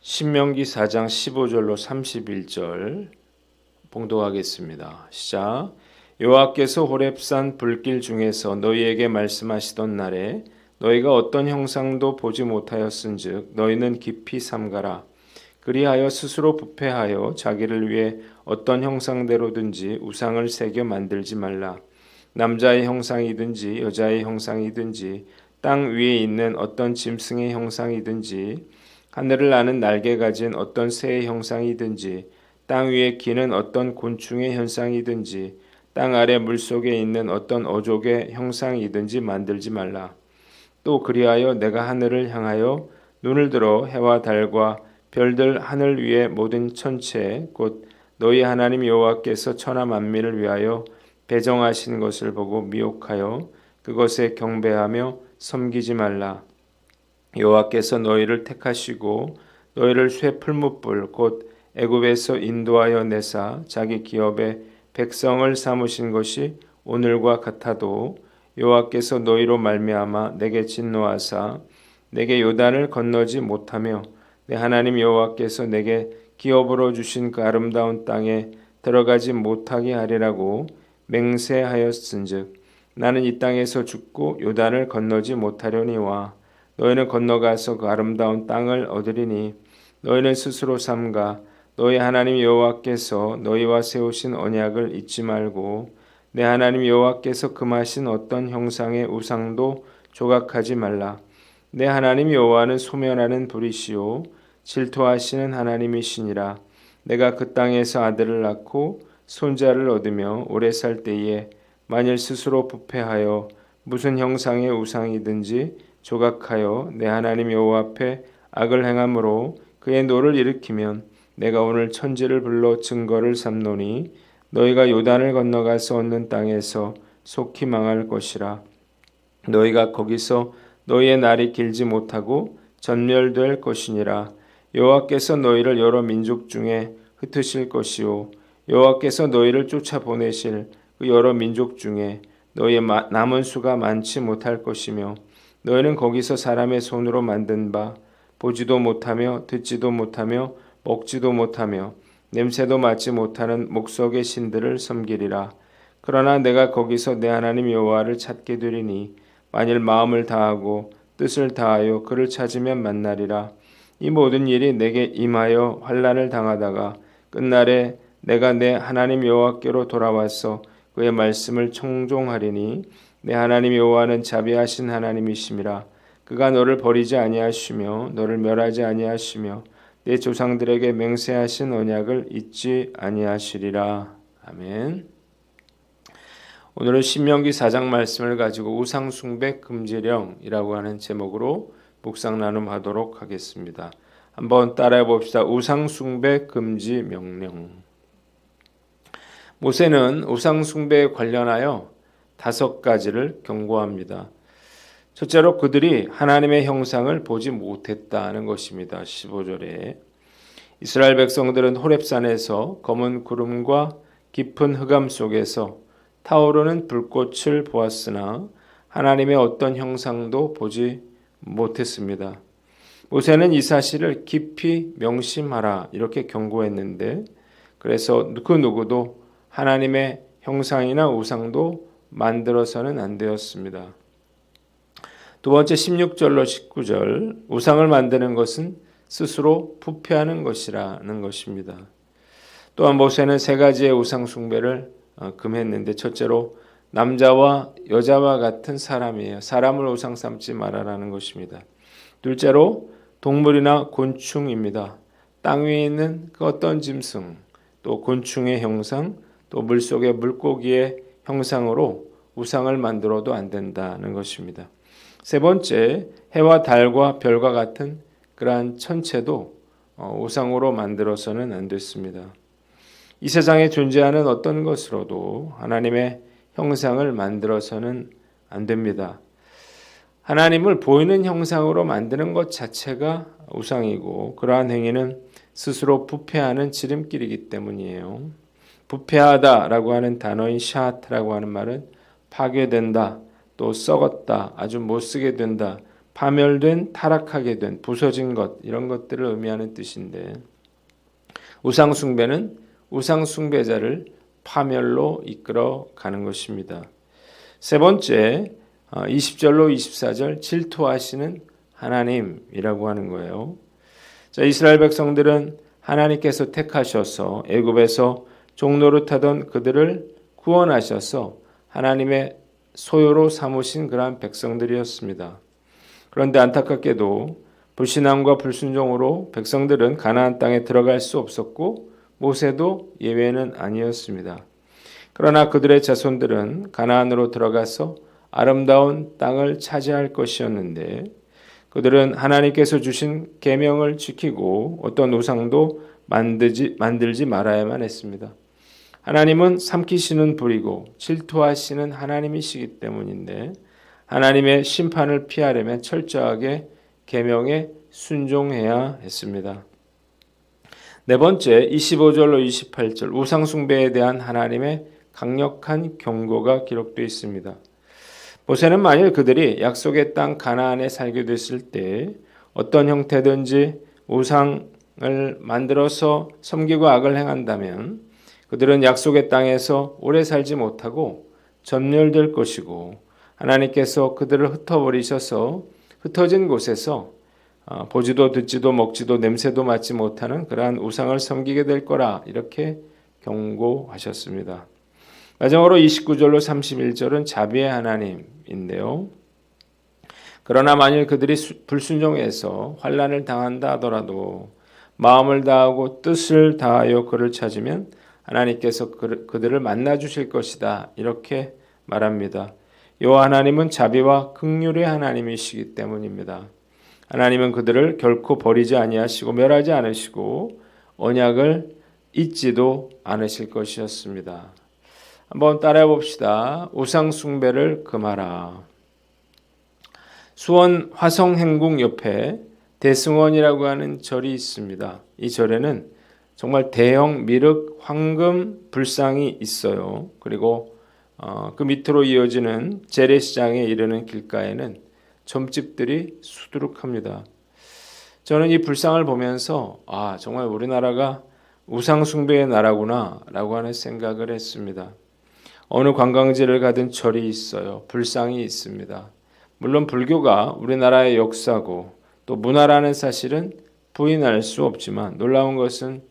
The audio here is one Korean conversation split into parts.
신명기 4장 15절로 31절 봉독하겠습니다. 시작. 여호와께서 호렙산 불길 중에서 너희에게 말씀하시던 날에 너희가 어떤 형상도 보지 못하였은즉 너희는 깊이 삼가라. 그리하여 스스로 부패하여 자기를 위해 어떤 형상대로든지 우상을 새겨 만들지 말라. 남자의 형상이든지 여자의 형상이든지 땅 위에 있는 어떤 짐승의 형상이든지 하늘을 나는 날개 가진 어떤 새의 형상이든지 땅 위에 기는 어떤 곤충의 형상이든지 땅 아래 물속에 있는 어떤 어족의 형상이든지 만들지 말라. 또 그리하여 내가 하늘을 향하여 눈을 들어 해와 달과 별들 하늘 위의 모든 천체 곧 너희 하나님 여호와께서 천하 만민을 위하여 배정하신 것을 보고 미혹하여 그것에 경배하며 섬기지 말라. 여호와께서 너희를 택하시고 너희를 쇠 풀무불 곧 애굽에서 인도하여 내사 자기 기업의 백성을 삼으신 것이 오늘과 같아도 여호와께서 너희로 말미암아 내게 진노하사 내게 요단을 건너지 못하며 내 하나님 여호와께서 내게 기업으로 주신 그 아름다운 땅에 들어가지 못하게 하리라고 맹세하였은즉 나는 이 땅에서 죽고 요단을 건너지 못하려니와 너희는 건너가서 그 아름다운 땅을 얻으리니 너희는 스스로 삼가 너희 하나님 여호와께서 너희와 세우신 언약을 잊지 말고 내 하나님 여호와께서 금하신 어떤 형상의 우상도 조각하지 말라. 내 하나님 여호와는 소멸하는 불이시요 질투하시는 하나님이시니라. 내가 그 땅에서 아들을 낳고 손자를 얻으며 오래 살 때에 만일 스스로 부패하여 무슨 형상의 우상이든지 조각하여 내 하나님 여호와 앞에 악을 행함으로 그의 노를 일으키면 내가 오늘 천지를 불러 증거를 삼노니 너희가 요단을 건너가서 얻는 땅에서 속히 망할 것이라. 너희가 거기서 너희의 날이 길지 못하고 전멸될 것이니라. 여호와께서 너희를 여러 민족 중에 흩으실 것이요 여호와께서 너희를 쫓아보내실 그 여러 민족 중에 너희의 남은 수가 많지 못할 것이며 너희는 거기서 사람의 손으로 만든 바 보지도 못하며 듣지도 못하며 먹지도 못하며 냄새도 맡지 못하는 목석의 신들을 섬기리라. 그러나 내가 거기서 내 하나님 여호와를 찾게 되리니 만일 마음을 다하고 뜻을 다하여 그를 찾으면 만나리라. 이 모든 일이 내게 임하여 환난을 당하다가 끝날에 내가 내 하나님 여호와께로 돌아와서 그의 말씀을 청종하리니 내 하나님 여호와는 자비하신 하나님이심이라. 그가 너를 버리지 아니하시며 너를 멸하지 아니하시며 내 조상들에게 맹세하신 언약을 잊지 아니하시리라. 아멘. 오늘은 신명기 4장 말씀을 가지고 우상 숭배 금지령이라고 하는 제목으로 묵상 나눔하도록 하겠습니다. 한번 따라해 봅시다. 우상 숭배 금지 명령. 모세는 우상 숭배에 관련하여 5가지를 경고합니다. 첫째로 그들이 하나님의 형상을 보지 못했다는 것입니다. 15절에 이스라엘 백성들은 호렙산에서 검은 구름과 깊은 흑암 속에서 타오르는 불꽃을 보았으나 하나님의 어떤 형상도 보지 못했습니다. 모세는 이 사실을 깊이 명심하라 이렇게 경고했는데 그래서 그 누구도 하나님의 형상이나 우상도 만들어서는 안 되었습니다. 두 번째 16절로 19절 우상을 만드는 것은 스스로 부패하는 것이라는 것입니다. 또한 모세는 3가지의 우상 숭배를 금했는데 첫째로 남자와 여자와 같은 사람이에요. 사람을 우상 삼지 말아라는 것입니다. 둘째로 동물이나 곤충입니다. 땅 위에 있는 그 어떤 짐승 또 곤충의 형상 또 물속의 물고기의 형상으로 우상을 만들어도 안 된다는 것입니다. 세 번째, 해와 달과 별과 같은 그러한 천체도 우상으로 만들어서는 안 됐습니다. 이 세상에 존재하는 어떤 것으로도 하나님의 형상을 만들어서는 안 됩니다. 하나님을 보이는 형상으로 만드는 것 자체가 우상이고 그러한 행위는 스스로 부패하는 지름길이기 때문이에요. 부패하다라고 하는 단어인 샤트라고 하는 말은 파괴된다, 또 썩었다, 아주 못쓰게 된다, 파멸된, 타락하게 된, 부서진 것, 이런 것들을 의미하는 뜻인데, 우상 숭배는 우상 숭배자를 파멸로 이끌어 가는 것입니다. 세 번째, 20절로 24절 질투하시는 하나님이라고 하는 거예요. 자, 이스라엘 백성들은 하나님께서 택하셔서 애굽에서 종노릇하던 그들을 구원하셔서 하나님의 소유로 삼으신 그러한 백성들이었습니다. 그런데 안타깝게도 불신앙과 불순종으로 백성들은 가나안 땅에 들어갈 수 없었고 모세도 예외는 아니었습니다. 그러나 그들의 자손들은 가나안으로 들어가서 아름다운 땅을 차지할 것이었는데 그들은 하나님께서 주신 계명을 지키고 어떤 우상도 만들지 말아야만 했습니다. 하나님은 삼키시는 불이고 질투하시는 하나님이시기 때문인데 하나님의 심판을 피하려면 철저하게 계명에 순종해야 했습니다. 네 번째, 25절로 28절 우상 숭배에 대한 하나님의 강력한 경고가 기록되어 있습니다. 모세는 만일 그들이 약속의 땅 가나안에 살게 됐을 때 어떤 형태든지 우상을 만들어서 섬기고 악을 행한다면 그들은 약속의 땅에서 오래 살지 못하고 전멸될 것이고 하나님께서 그들을 흩어버리셔서 흩어진 곳에서 보지도 듣지도 먹지도 냄새도 맡지 못하는 그러한 우상을 섬기게 될 거라 이렇게 경고하셨습니다. 마지막으로 29절로 31절은 자비의 하나님인데요. 그러나 만일 그들이 불순종해서 환난을 당한다 하더라도 마음을 다하고 뜻을 다하여 그를 찾으면 하나님께서 그들을 만나 주실 것이다 이렇게 말합니다. 여호와 하나님은 자비와 긍휼의 하나님이시기 때문입니다. 하나님은 그들을 결코 버리지 아니하시고 멸하지 않으시고 언약을 잊지도 않으실 것이었습니다. 한번 따라해 봅시다. 우상 숭배를 금하라. 수원 화성행궁 옆에 대승원이라고 하는 절이 있습니다. 이 절에는 정말 대형 미륵 황금 불상이 있어요. 그리고 그 밑으로 이어지는 재래시장에 이르는 길가에는 점집들이 수두룩합니다. 저는 이 불상을 보면서 정말 우리나라가 우상 숭배의 나라구나 라고 하는 생각을 했습니다. 어느 관광지를 가든 절이 있어요. 불상이 있습니다. 물론 불교가 우리나라의 역사고 또 문화라는 사실은 부인할 수 없지만 놀라운 것은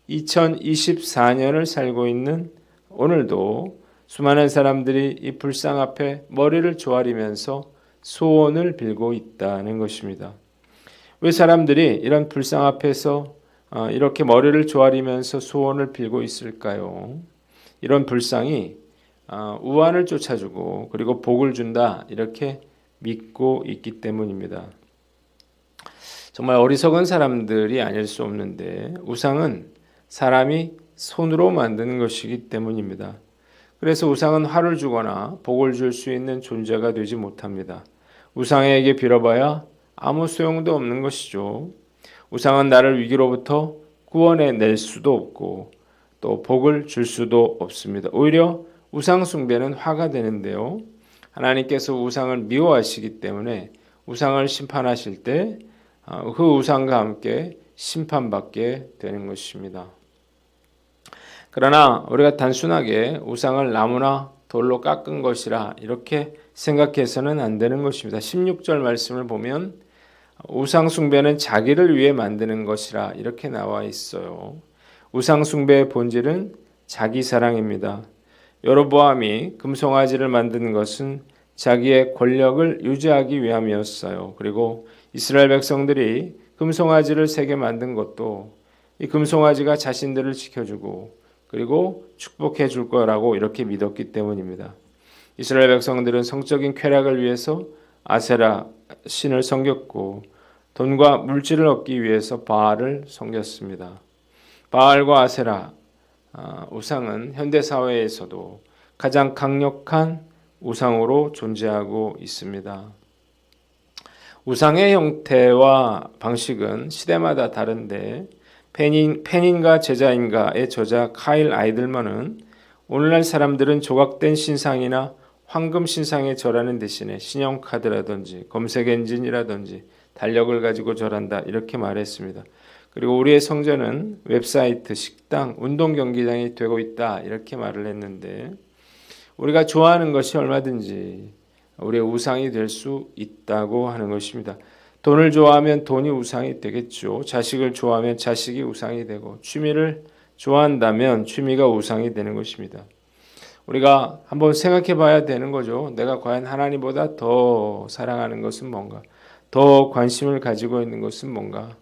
2024년을 살고 있는 오늘도 수많은 사람들이 이 불상 앞에 머리를 조아리면서 소원을 빌고 있다는 것입니다. 왜 사람들이 이런 불상 앞에서 이렇게 머리를 조아리면서 소원을 빌고 있을까요? 이런 불상이 우환을 쫓아주고 그리고 복을 준다 이렇게 믿고 있기 때문입니다. 정말 어리석은 사람들이 아닐 수 없는데 우상은 사람이 손으로 만드는 것이기 때문입니다. 그래서 우상은 화를 주거나 복을 줄 수 있는 존재가 되지 못합니다. 우상에게 빌어봐야 아무 소용도 없는 것이죠. 우상은 나를 위기로부터 구원해 낼 수도 없고 또 복을 줄 수도 없습니다. 오히려 우상 숭배는 화가 되는데요. 하나님께서 우상을 미워하시기 때문에 우상을 심판하실 때 그 우상과 함께 심판받게 되는 것입니다. 그러나 우리가 단순하게 우상을 나무나 돌로 깎은 것이라 이렇게 생각해서는 안 되는 것입니다. 16절 말씀을 보면 우상 숭배는 자기를 위해 만드는 것이라 이렇게 나와 있어요. 우상 숭배의 본질은 자기 사랑입니다. 여로보암이 금송아지를 만든 것은 자기의 권력을 유지하기 위함이었어요. 그리고 이스라엘 백성들이 금송아지를 새겨 만든 것도 이 금송아지가 자신들을 지켜주고 그리고 축복해 줄 거라고 이렇게 믿었기 때문입니다. 이스라엘 백성들은 성적인 쾌락을 위해서 아세라 신을 섬겼고 돈과 물질을 얻기 위해서 바알을 섬겼습니다. 바알과 아세라 우상은 현대 사회에서도 가장 강력한 우상으로 존재하고 있습니다. 우상의 형태와 방식은 시대마다 다른데 펜인가 제자인가의 저자 카일 아이들만은 오늘날 사람들은 조각된 신상이나 황금 신상에 절하는 대신에 신용카드라든지 검색 엔진이라든지 달력을 가지고 절한다 이렇게 말했습니다. 그리고 우리의 성전은 웹사이트, 식당, 운동 경기장이 되고 있다 이렇게 말을 했는데 우리가 좋아하는 것이 얼마든지 우리의 우상이 될 수 있다고 하는 것입니다. 돈을 좋아하면 돈이 우상이 되겠죠. 자식을 좋아하면 자식이 우상이 되고 취미를 좋아한다면 취미가 우상이 되는 것입니다. 우리가 한번 생각해 봐야 되는 거죠. 내가 과연 하나님보다 더 사랑하는 것은 뭔가? 더 관심을 가지고 있는 것은 뭔가?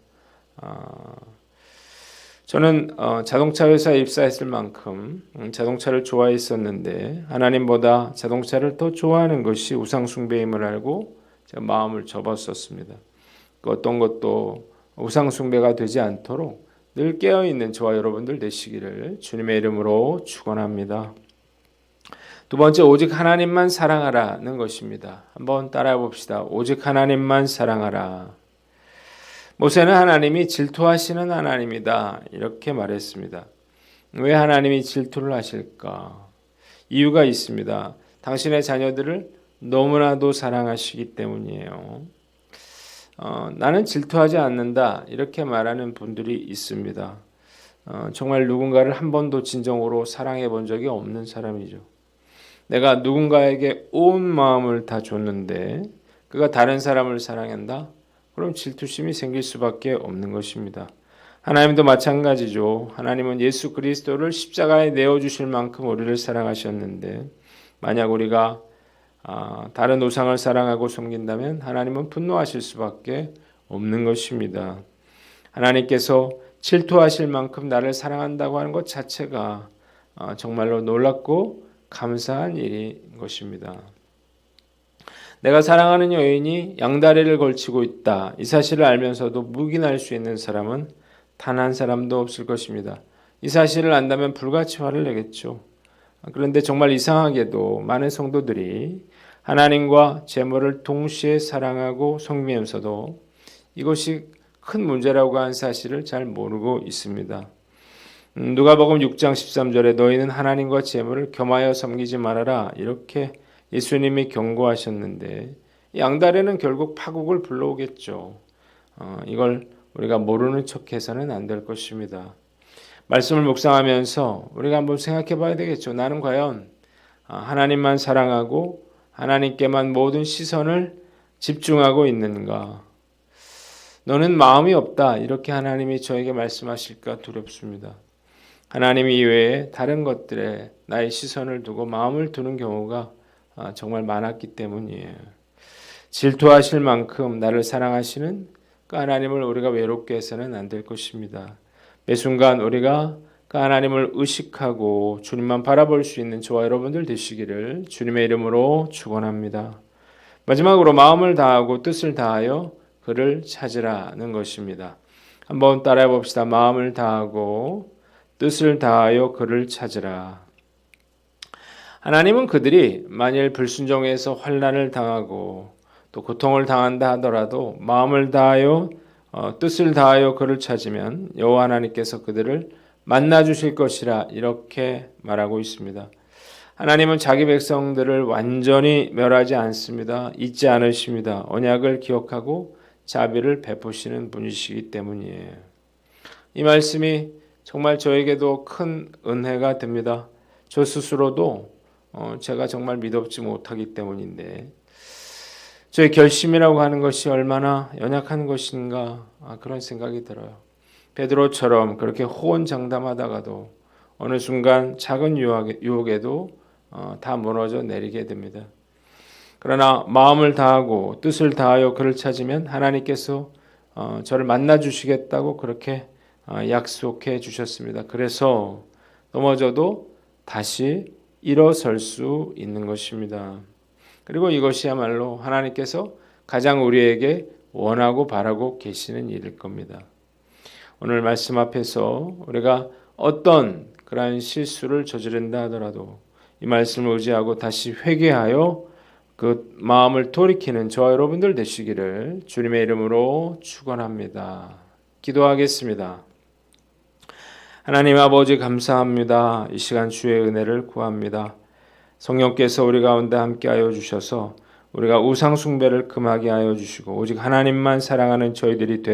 저는 자동차 회사에 입사했을 만큼 자동차를 좋아했었는데 하나님보다 자동차를 더 좋아하는 것이 우상 숭배임을 알고 제가 마음을 접었었습니다. 그 어떤 것도 우상 숭배가 되지 않도록 늘 깨어있는 저와 여러분들 되시기를 주님의 이름으로 축원합니다. 두 번째, 오직 하나님만 사랑하라는 것입니다. 한번 따라해 봅시다. 오직 하나님만 사랑하라. 모세는 하나님이 질투하시는 하나님이다 이렇게 말했습니다. 왜 하나님이 질투를 하실까? 이유가 있습니다. 당신의 자녀들을 너무나도 사랑하시기 때문이에요. 나는 질투하지 않는다 이렇게 말하는 분들이 있습니다. 정말 누군가를 한 번도 진정으로 사랑해 본 적이 없는 사람이죠. 내가 누군가에게 온 마음을 다 줬는데 그가 다른 사람을 사랑한다? 그럼 질투심이 생길 수밖에 없는 것입니다. 하나님도 마찬가지죠. 하나님은 예수 그리스도를 십자가에 내어주실 만큼 우리를 사랑하셨는데 만약 우리가 다른 우상을 사랑하고 섬긴다면 하나님은 분노하실 수밖에 없는 것입니다. 하나님께서 질투하실 만큼 나를 사랑한다고 하는 것 자체가 정말로 놀랍고 감사한 일인 것입니다. 내가 사랑하는 여인이 양다리를 걸치고 있다. 이 사실을 알면서도 묵인할 수 있는 사람은 단 한 사람도 없을 것입니다. 이 사실을 안다면 불같이 화를 내겠죠. 그런데 정말 이상하게도 많은 성도들이 하나님과 재물을 동시에 사랑하고 섬기면서도 이것이 큰 문제라고 하는 사실을 잘 모르고 있습니다. 누가복음 6장 13절에 너희는 하나님과 재물을 겸하여 섬기지 말아라 이렇게 예수님이 경고하셨는데 양다리는 결국 파국을 불러오겠죠. 이걸 우리가 모르는 척해서는 안 될 것입니다. 말씀을 묵상하면서 우리가 한번 생각해 봐야 되겠죠. 나는 과연 하나님만 사랑하고 하나님께만 모든 시선을 집중하고 있는가? 너는 마음이 없다. 이렇게 하나님이 저에게 말씀하실까 두렵습니다. 하나님 이외에 다른 것들에 나의 시선을 두고 마음을 두는 경우가 정말 많았기 때문이에요. 질투하실 만큼 나를 사랑하시는 그 하나님을 우리가 외롭게 해서는 안 될 것입니다. 매 순간 우리가 그 하나님을 의식하고 주님만 바라볼 수 있는 저와 여러분들 되시기를 주님의 이름으로 축원합니다. 마지막으로 마음을 다하고 뜻을 다하여 그를 찾으라는 것입니다. 한번 따라해 봅시다. 마음을 다하고 뜻을 다하여 그를 찾으라. 하나님은 그들이 만일 불순종해서 환난을 당하고 또 고통을 당한다 하더라도 마음을 다하여 뜻을 다하여 그를 찾으면 여호와 하나님께서 그들을 만나 주실 것이라 이렇게 말하고 있습니다. 하나님은 자기 백성들을 완전히 멸하지 않습니다. 잊지 않으십니다. 언약을 기억하고 자비를 베푸시는 분이시기 때문이에요. 이 말씀이 정말 저에게도 큰 은혜가 됩니다. 저 스스로도 제가 정말 믿지 못하기 때문인데 저의 결심이라고 하는 것이 얼마나 연약한 것인가 그런 생각이 들어요. 베드로처럼 그렇게 호언장담하다가도 어느 순간 작은 유혹에도 다 무너져 내리게 됩니다. 그러나 마음을 다하고 뜻을 다하여 그를 찾으면 하나님께서 저를 만나 주시겠다고 그렇게 약속해 주셨습니다. 그래서 넘어져도 다시 일어설 수 있는 것입니다. 그리고 이것이야말로 하나님께서 가장 우리에게 원하고 바라고 계시는 일일 겁니다. 오늘 말씀 앞에서 우리가 어떤 그러한 실수를 저지른다 하더라도 이 말씀을 의지하고 다시 회개하여 그 마음을 돌이키는 저와 여러분들 되시기를 주님의 이름으로 축원합니다. 기도하겠습니다. 하나님 아버지 감사합니다. 이 시간 주의 은혜를 구합니다. 성령께서 우리 가운데 함께하여 주셔서 우리가 우상 숭배를 금하게 하여 주시고 오직 하나님만 사랑하는 저희들이